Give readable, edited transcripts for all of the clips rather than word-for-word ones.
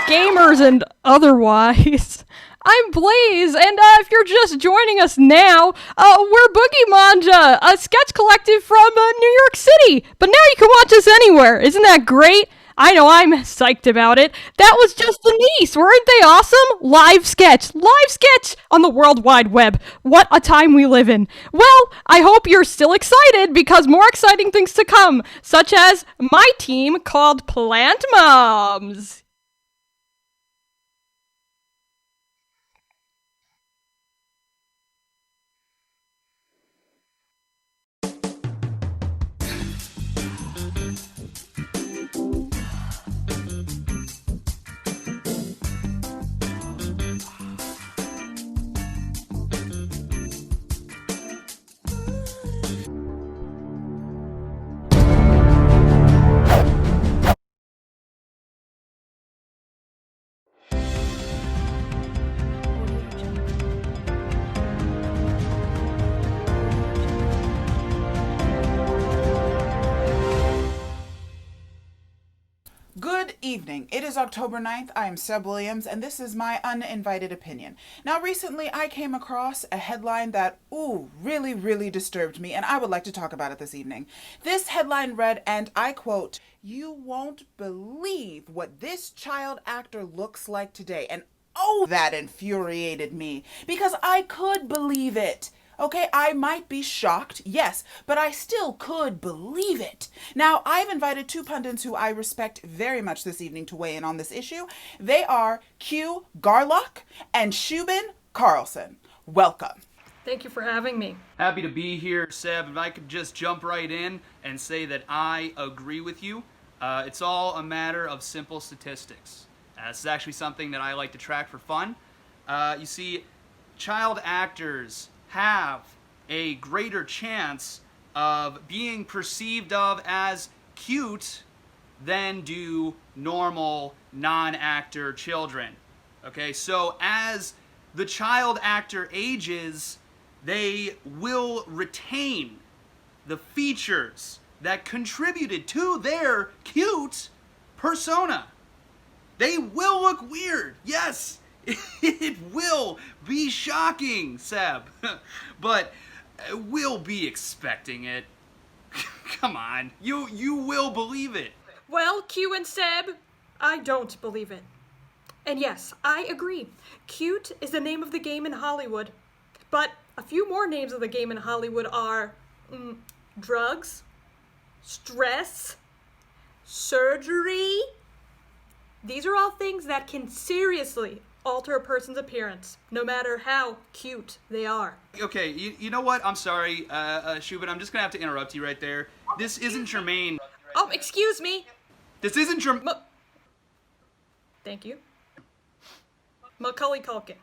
gamers and otherwise. I'm Blaise, and if you're just joining us now, we're BoogieManja, a sketch collective from New York City. But now you can watch us anywhere. Isn't that great? I know, I'm psyched about it. That was just the niece. Weren't they awesome? Live sketch on the World Wide Web. What a time we live in. Well, I hope you're still excited because more exciting things to come, such as my team called Plant Moms. Good evening. It is October 9th. I am Seb Williams, and this is my uninvited opinion. Now, recently I came across a headline that, really disturbed me, and I would like to talk about it this evening. This headline read, and I quote, "You won't believe what this child actor looks like today." And that infuriated me, because I could believe it. Okay, I might be shocked, yes, but I still could believe it. Now, I've invited two pundits who I respect very much this evening to weigh in on this issue. They are Q Garlock and Schubin Carlson. Welcome. Thank you for having me. Happy to be here, Seb. If I could just jump right in and say that I agree with you. It's all a matter of simple statistics. This is actually something that I like to track for fun. You see, child actors have a greater chance of being perceived of as cute than do normal non-actor children. Okay, so as the child actor ages, they will retain the features that contributed to their cute persona. They will look weird, yes. It will be shocking, Seb, but we'll be expecting it. Come on, you will believe it. Well, Q and Seb, I don't believe it. And yes, I agree. Cute is the name of the game in Hollywood. But a few more names of the game in Hollywood are drugs, stress, surgery. These are all things that can seriously alter a person's appearance, no matter how cute they are. Okay, you know what? I'm sorry, Schubin, I'm just gonna have to interrupt you right there. This isn't germane. Oh, excuse me. This isn't germane. Thank you. Macaulay Culkin.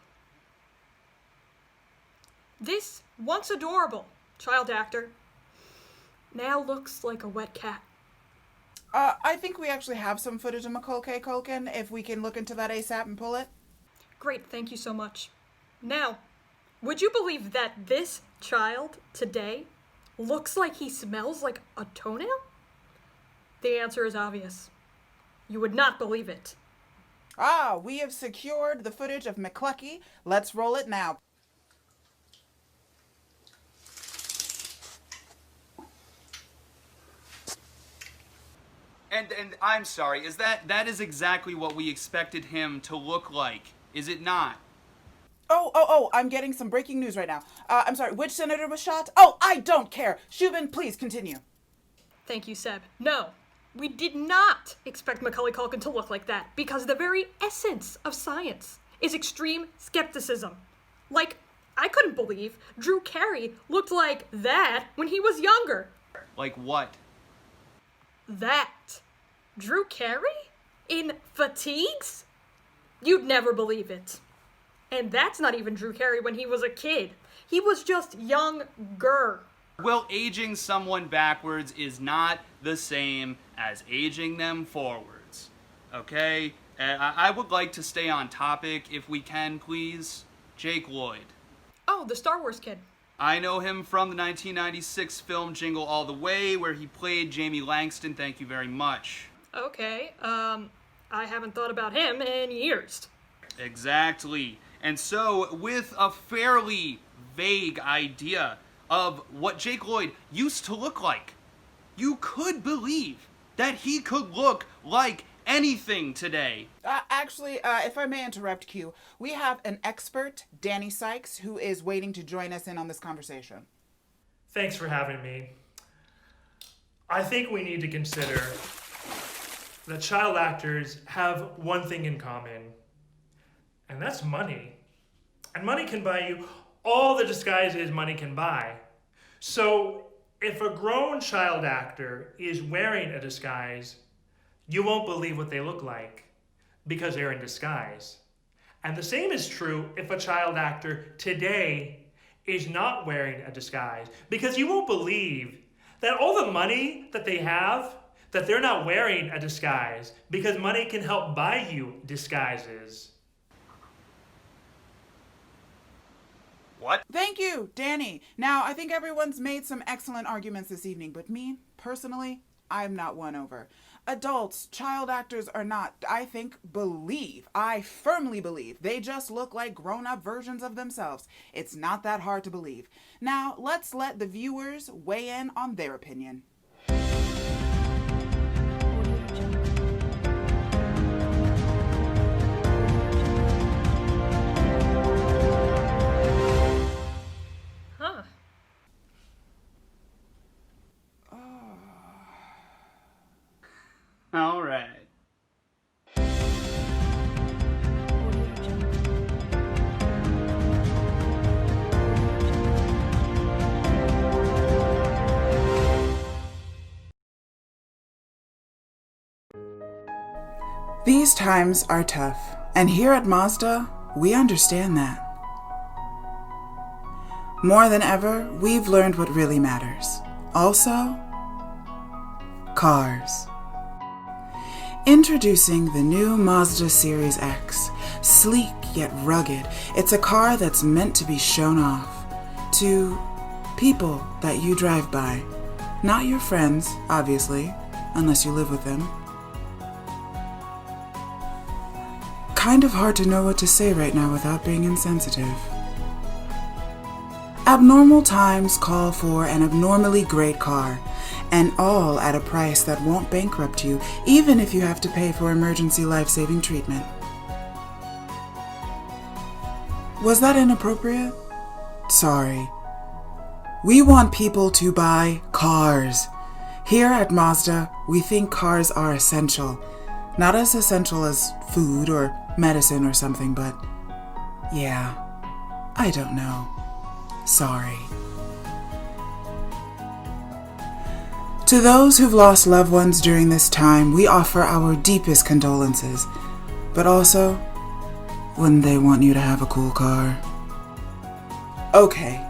This once adorable child actor now looks like a wet cat. I think we actually have some footage of Macaulay Culkin, if we can look into that ASAP and pull it. Great, thank you so much. Now, would you believe that this child today looks like he smells like a toenail? The answer is obvious. You would not believe it. We have secured the footage of McClucky. Let's roll it now. And I'm sorry, that is exactly what we expected him to look like, is it not? I'm getting some breaking news right now. I'm sorry, which senator was shot? I don't care. Schubin, please continue. Thank you, Seb. No, we did not expect Macaulay Culkin to look like that, because the very essence of science is extreme skepticism. Like, I couldn't believe Drew Carey looked like that when he was younger. Like what? That. Drew Carey? In fatigues? You'd never believe it. And that's not even Drew Carey when he was a kid. He was just younger. Well, aging someone backwards is not the same as aging them forwards. Okay? I would like to stay on topic if we can, please. Jake Lloyd. Oh, the Star Wars kid. I know him from the 1996 film Jingle All the Way, where he played Jamie Langston. Thank you very much. Okay, I haven't thought about him in years. Exactly. And so, with a fairly vague idea of what Jake Lloyd used to look like, you could believe that he could look like anything today. Actually, if I may interrupt, Q, we have an expert, Dani Sykes, who is waiting to join us in on this conversation. Thanks for having me. I think we need to consider that child actors have one thing in common, and that's money. And money can buy you all the disguises money can buy. So if a grown child actor is wearing a disguise, you won't believe what they look like because they're in disguise. And the same is true if a child actor today is not wearing a disguise, because you won't believe that all the money that they have, that they're not wearing a disguise, because money can help buy you disguises. What? Thank you, Dani. Now, I think everyone's made some excellent arguments this evening, but me, personally, I'm not won over. Adults, child actors or not, I firmly believe, they just look like grown-up versions of themselves. It's not that hard to believe. Now, let's let the viewers weigh in on their opinion. Huh. All right. These times are tough, and here at Mazda, we understand that. More than ever, we've learned what really matters. Also, cars. Introducing the new Mazda Series X. Sleek yet rugged, it's a car that's meant to be shown off to people that you drive by. Not your friends, obviously, unless you live with them. Kind of hard to know what to say right now without being insensitive. Abnormal times call for an abnormally great car, and all at a price that won't bankrupt you, even if you have to pay for emergency life-saving treatment. Was that inappropriate? Sorry. We want people to buy cars. Here at Mazda, we think cars are essential. Not as essential as food or medicine or something, but yeah, I don't know. Sorry. To those who've lost loved ones during this time, we offer our deepest condolences. But also, wouldn't they want you to have a cool car? Okay,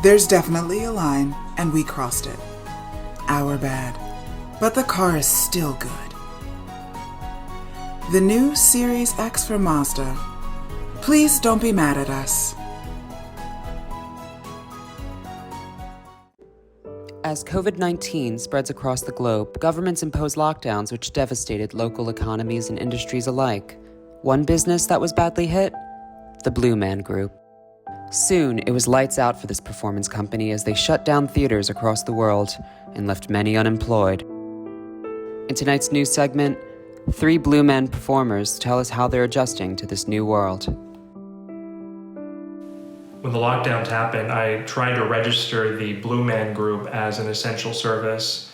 there's definitely a line, and we crossed it. Our bad. But the car is still good. The new Series X from Mazda. Please don't be mad at us. As COVID-19 spreads across the globe, governments impose lockdowns which devastated local economies and industries alike. One business that was badly hit? The Blue Man Group. Soon, it was lights out for this performance company as they shut down theaters across the world and left many unemployed. In tonight's news segment, 3 Blue Man performers tell us how they're adjusting to this new world. When the lockdowns happened, I tried to register the Blue Man Group as an essential service.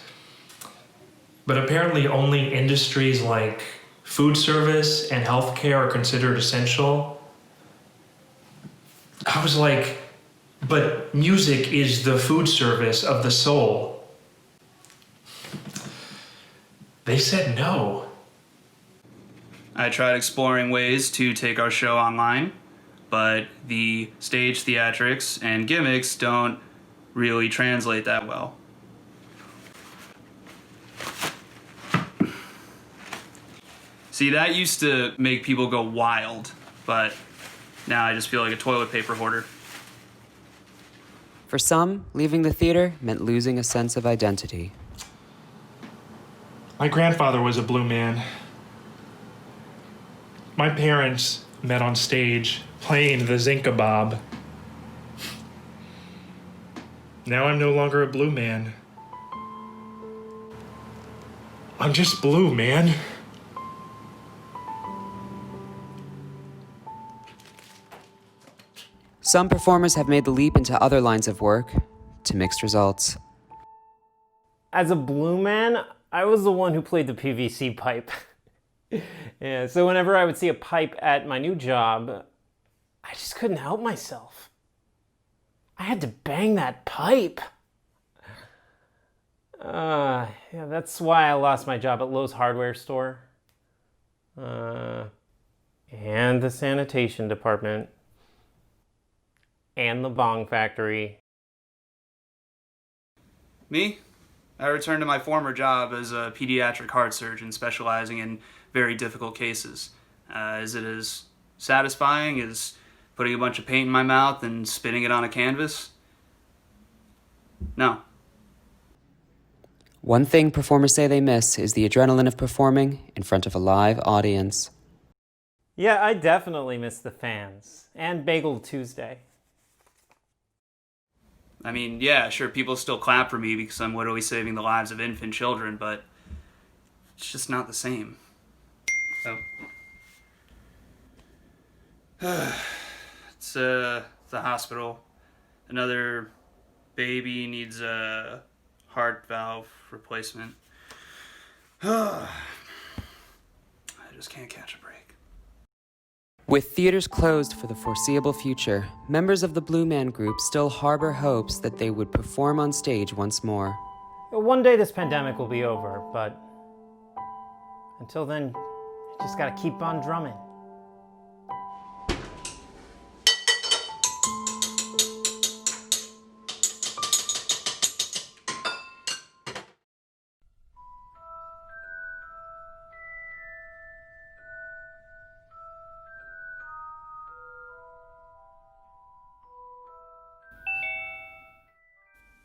But apparently only industries like food service and healthcare are considered essential. I was like, but music is the food service of the soul. They said no. I tried exploring ways to take our show online, but the stage theatrics and gimmicks don't really translate that well. See, that used to make people go wild, but now I just feel like a toilet paper hoarder. For some, leaving the theater meant losing a sense of identity. My grandfather was a blue man. My parents met on stage playing the Zinkabob. Now I'm no longer a blue man. I'm just blue, man. Some performers have made the leap into other lines of work, to mixed results. As a blue man, I was the one who played the PVC pipe. Yeah, so whenever I would see a pipe at my new job, I just couldn't help myself. I had to bang that pipe. Yeah, that's why I lost my job at Lowe's hardware store. And the sanitation department. And the bong factory. Me? I returned to my former job as a pediatric heart surgeon specializing in very difficult cases. Is it as satisfying as putting a bunch of paint in my mouth and spitting it on a canvas? No. One thing performers say they miss is the adrenaline of performing in front of a live audience. Yeah, I definitely miss the fans. And Bagel Tuesday. I mean, yeah, sure, people still clap for me because I'm literally saving the lives of infant children, but it's just not the same. Oh. It's the hospital. Another baby needs a heart valve replacement. I just can't catch a break. With theaters closed for the foreseeable future, members of the Blue Man Group still harbor hopes that they would perform on stage once more. One day this pandemic will be over, but until then, you just gotta keep on drumming.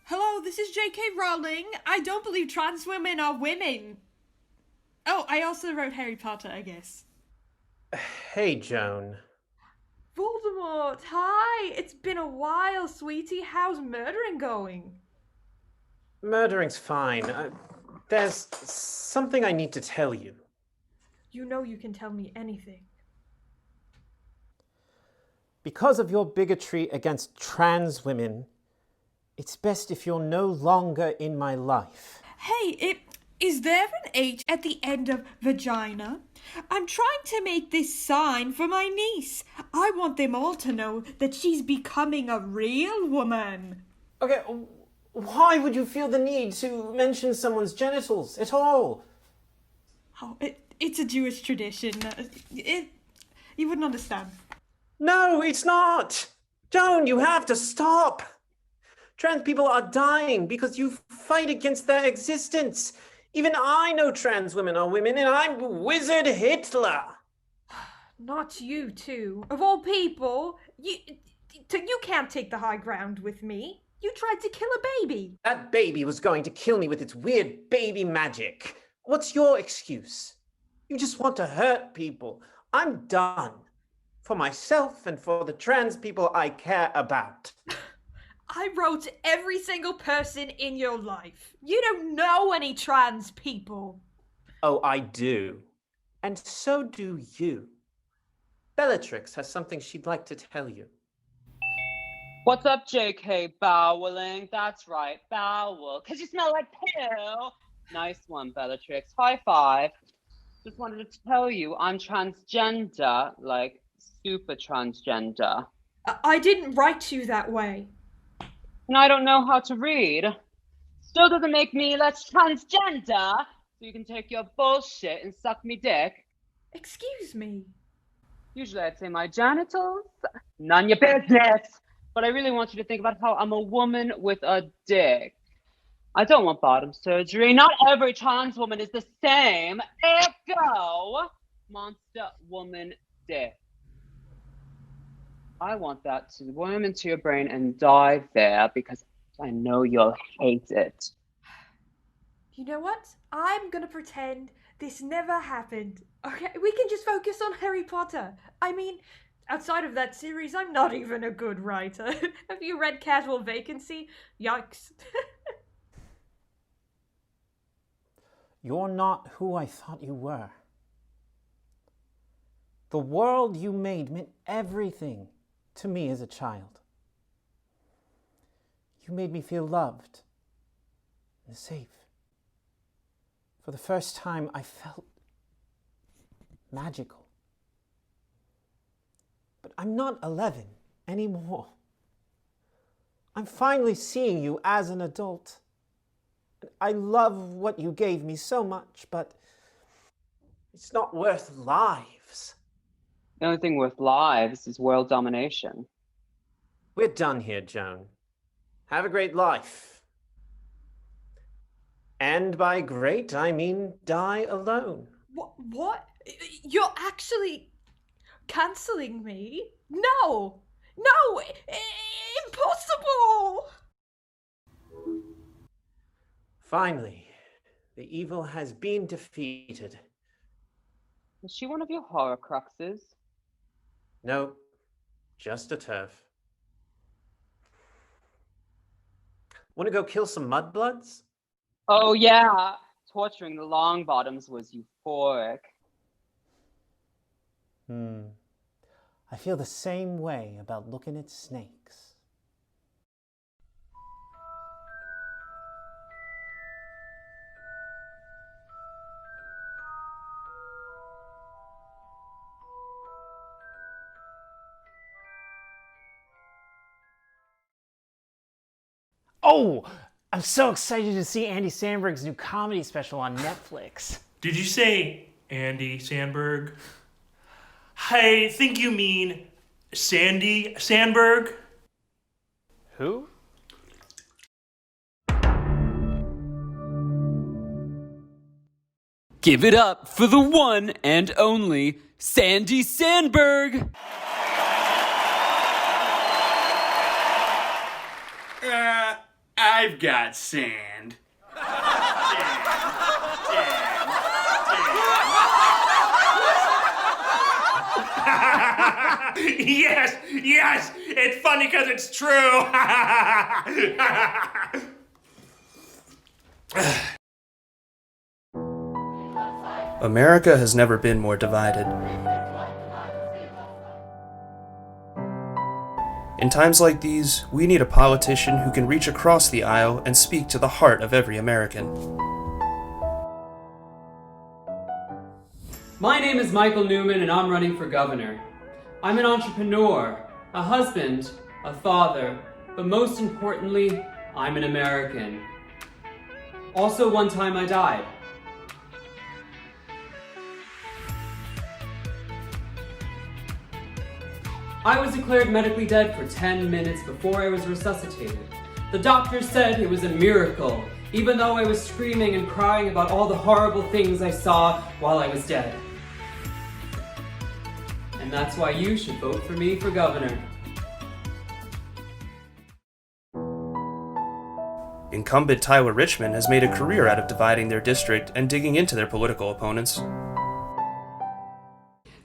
Hello, this is J.K. Rowling. I don't believe trans women are women. Oh, I also wrote Harry Potter, I guess. Hey, Joan. Voldemort, hi! It's been a while, sweetie. How's murdering going? Murdering's fine. There's something I need to tell you. You know you can tell me anything. Because of your bigotry against trans women, it's best if you're no longer in my life. Hey, is there an H at the end of vagina? I'm trying to make this sign for my niece. I want them all to know that she's becoming a real woman. Okay, why would you feel the need to mention someone's genitals at all? Oh, it's a Jewish tradition. You wouldn't understand. No, it's not! Joan, you have to stop! Trans people are dying because you fight against their existence. Even I know trans women are women, and I'm Wizard Hitler. Not you, too. Of all people, you can't take the high ground with me. You tried to kill a baby. That baby was going to kill me with its weird baby magic. What's your excuse? You just want to hurt people. I'm done. For myself and for the trans people I care about. I wrote every single person in your life. You don't know any trans people. Oh, I do. And so do you. Bellatrix has something she'd like to tell you. What's up, JK? Bowling. That's right, bowel. 'Cause you smell like poo. Nice one, Bellatrix. High five. Just wanted to tell you I'm transgender, like super transgender. I didn't write you that way. And I don't know how to read. Still doesn't make me less transgender, so you can take your bullshit and suck me dick. Excuse me. Usually I'd say my genitals, none your business. But I really want you to think about how I'm a woman with a dick. I don't want bottom surgery. Not every trans woman is the same. Ergo, monster woman dick. I want that to worm into your brain and die there because I know you'll hate it. You know what? I'm gonna pretend this never happened. Okay, we can just focus on Harry Potter. I mean, outside of that series, I'm not even a good writer. Have you read Casual Vacancy? Yikes. You're not who I thought you were. The world you made meant everything to me as a child. You made me feel loved and safe. For the first time, I felt magical. But I'm not 11 anymore. I'm finally seeing you as an adult. I love what you gave me so much, but it's not worth lives. The only thing worth lives is world domination. We're done here, Joan. Have a great life. And by great, I mean die alone. What? You're actually cancelling me? No! No! Impossible! Finally, the evil has been defeated. Is she one of your Horcruxes? No, just a turf. Want to go kill some mudbloods? Oh yeah, torturing the Longbottoms was euphoric. I feel the same way about looking at snakes. Oh, I'm so excited to see Andy Samberg's new comedy special on Netflix. Did you say Andy Sandberg? I think you mean Sandy Sandberg. Who? Give it up for the one and only Sandy Sandberg! I've got sand. Yes, yes, it's funny because it's true. America has never been more divided. In times like these, we need a politician who can reach across the aisle and speak to the heart of every American. My name is Michael Newman and I'm running for governor. I'm an entrepreneur, a husband, a father, but most importantly, I'm an American. Also, one time I died. I was declared medically dead for 10 minutes before I was resuscitated. The doctor said it was a miracle, even though I was screaming and crying about all the horrible things I saw while I was dead. And that's why you should vote for me for governor. Incumbent Tyler Richmond has made a career out of dividing their district and digging into their political opponents.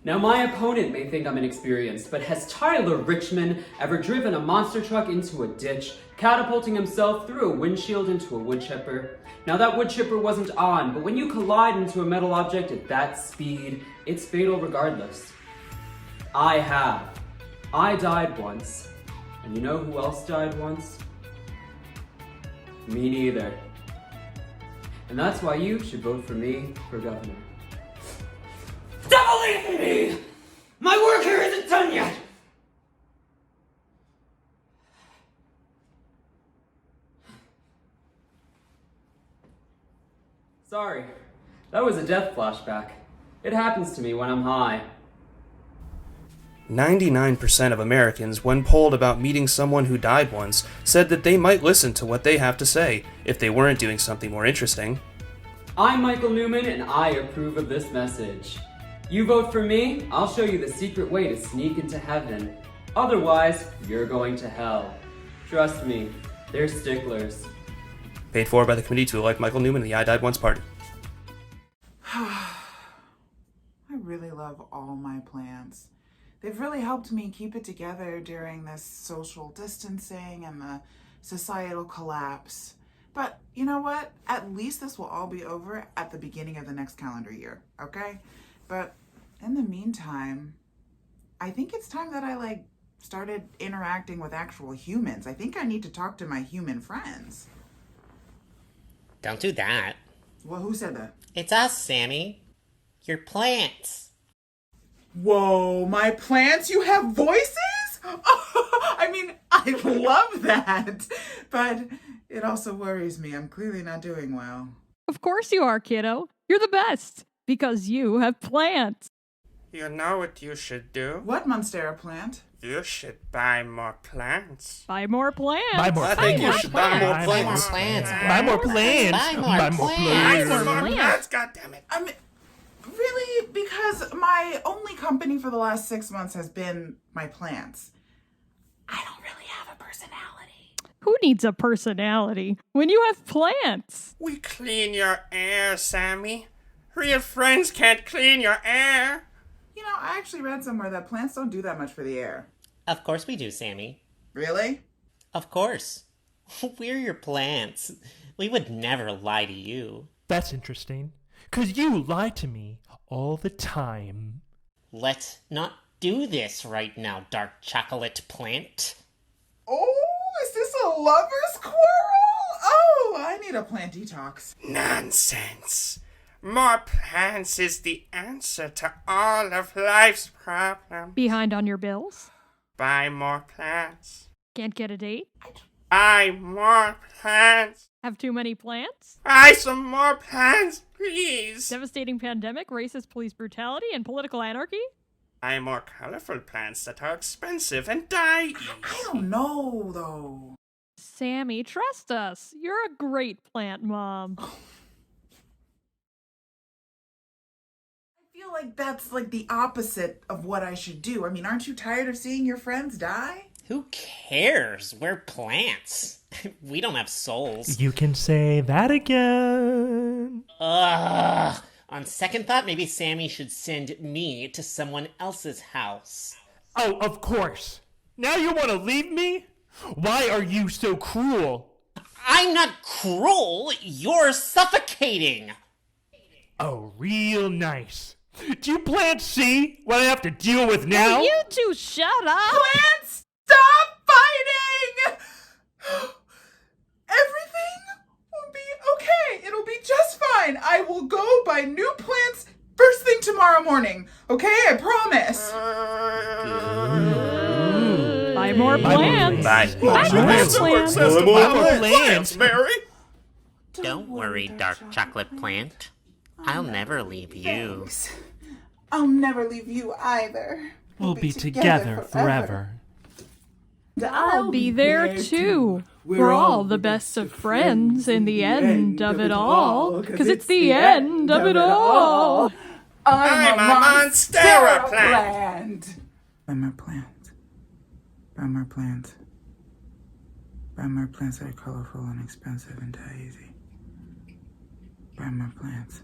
Now my opponent may think I'm inexperienced, but has Tyler Richmond ever driven a monster truck into a ditch, catapulting himself through a windshield into a wood chipper? Now that wood chipper wasn't on, but when you collide into a metal object at that speed, it's fatal regardless. I have. I died once. And you know who else died once? Me neither. And that's why you should vote for me for governor. Don't believe me! My work here isn't done yet! Sorry, that was a death flashback. It happens to me when I'm high. 99% of Americans, when polled about meeting someone who died once, said that they might listen to what they have to say if they weren't doing something more interesting. I'm Michael Newman, and I approve of this message. You vote for me, I'll show you the secret way to sneak into heaven. Otherwise, you're going to hell. Trust me, they're sticklers. Paid for by the committee to elect Michael Newman and the I Died Once party. I really love all my plants. They've really helped me keep it together during this social distancing and the societal collapse. But you know what? At least this will all be over at the beginning of the next calendar year, okay? But in the meantime, I think it's time that I started interacting with actual humans. I think I need to talk to my human friends. Don't do that. Well, who said that? It's us, Sammy. Your plants. Whoa, my plants? You have voices? I mean, I love that. But it also worries me. I'm clearly not doing well. Of course you are, kiddo. You're the best. Because you have plants. You know what you should do? What Monstera plant? You should buy more plants. Buy more plants. Buy more I think you should buy more plants. Buy more plants. Buy more plants. Buy more plants, goddammit. I mean, really? Because my only company for the last 6 months has been my plants. I don't really have a personality. Who needs a personality when you have plants? We clean your air, Sammy. Real friends can't clean your air. You know, I actually read somewhere that plants don't do that much for the air. Of course we do, Sammy. Really? Of course. We're your plants. We would never lie to you. That's interesting. 'Cause you lie to me all the time. Let's not do this right now, dark chocolate plant. Oh, is this a lover's quarrel? Oh, I need a plant detox. Nonsense. More plants is the answer to all of life's problems. Behind on your bills? Buy more plants. Can't get a date? Buy more plants. Have too many plants? Buy some more plants, please. Devastating pandemic, racist police brutality, and political anarchy? Buy more colorful plants that are expensive and die easy. I don't know, though. Sammy, trust us. You're a great plant mom. I feel like that's the opposite of what I should do. I mean, aren't you tired of seeing your friends die? Who cares? We're plants. We don't have souls. You can say that again. Ugh. On second thought, maybe Sammy should send me to someone else's house. Oh, of course. Now you want to leave me? Why are you so cruel? I'm not cruel. You're suffocating. Oh, real nice. Do you plants see what I have to deal with now? Will you two shut up? Plants, stop fighting! Everything will be okay. It'll be just fine. I will go buy new plants first thing tomorrow morning. Okay? I promise. Buy more plants. Buy more plants. Buy more plants, Mary. Don't worry, dark chocolate plant. I'll never leave you. I'll never leave you either. We'll be together forever. I'll be there too. We're all the best of friends in the end of it all. 'Cause it's the end of it all. I'm a Monstera plant. Buy more plants. Buy more plants. Buy more plants that are colorful and expensive and die easy. Buy more plants.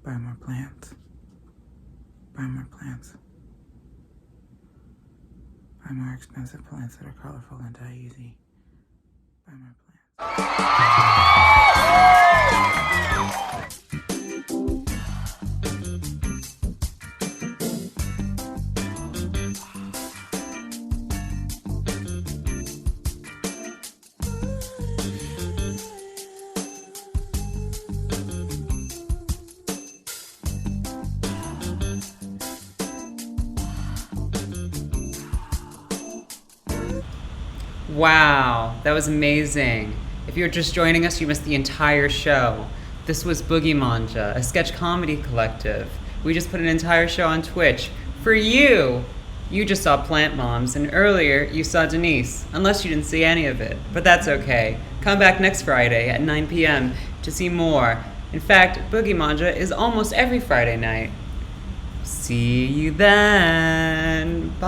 Buy more plants. Buy more plants. Buy more expensive plants that are colorful and die easy. Buy more plants. Wow, that was amazing. If you're just joining us, you missed the entire show. This was BoogieManja, a sketch comedy collective. We just put an entire show on Twitch. For you! You just saw Plant Moms, and earlier you saw Denise, unless you didn't see any of it. But that's okay. Come back next Friday at 9 p.m. to see more. In fact, BoogieManja is almost every Friday night. See you then! Bye.